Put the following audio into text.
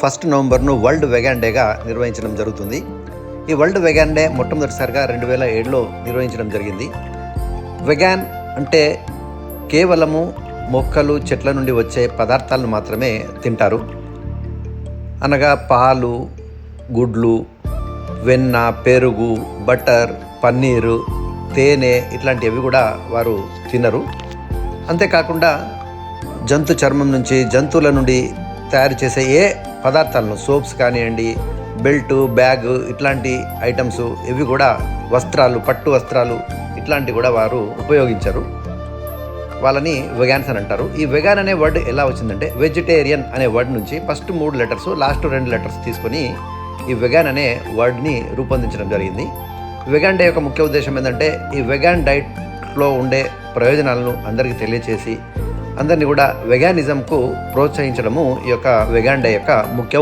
1 నవంబర్ను world వెగాన్ డేగా నిర్వహించడం జరుగుతుంది. ఈ వరల్డ్ వెగాన్ డే మొట్టమొదటిసారిగా 2007లో నిర్వహించడం జరిగింది. వెగాన్ అంటే కేవలము మొక్కలు చెట్ల నుండి వచ్చే పదార్థాలను మాత్రమే తింటారు. అనగా పాలు, గుడ్లు, వెన్న, పెరుగు, బటర్, పన్నీరు, తేనె ఇట్లాంటివి కూడా వారు తినరు. అంతేకాకుండా జంతు చర్మం నుంచి, జంతువుల నుండి తయారు చేసే ఏ పదార్థాలను, సోప్స్ కానివ్వండి, బెల్టు, బ్యాగ్ ఇట్లాంటి ఐటమ్స్ ఇవి కూడా, వస్త్రాలు, పట్టు వస్త్రాలు ఇట్లాంటివి కూడా వారు ఉపయోగించరు. వాళ్ళని వెగాన్స్ అని అంటారు. ఈ వెగాన్ అనే వర్డ్ ఎలా వచ్చిందంటే వెజిటేరియన్ అనే వర్డ్ నుంచి ఫస్ట్ 3 లెటర్స్, లాస్ట్ 2 లెటర్స్ తీసుకొని ఈ వెగాన్ అనే వర్డ్ని రూపొందించడం జరిగింది. వెగాన్ డే యొక్క ముఖ్య ఉద్దేశం ఏంటంటే ఈ వెగాన్ డైట్లో ఉండే ప్రయోజనాలను అందరికీ తెలియచేసి అందరినీ కూడా వెగానిజంకు ప్రోత్సహించడము ఈ యొక్క వెగాన్ డే యొక్క ముఖ్య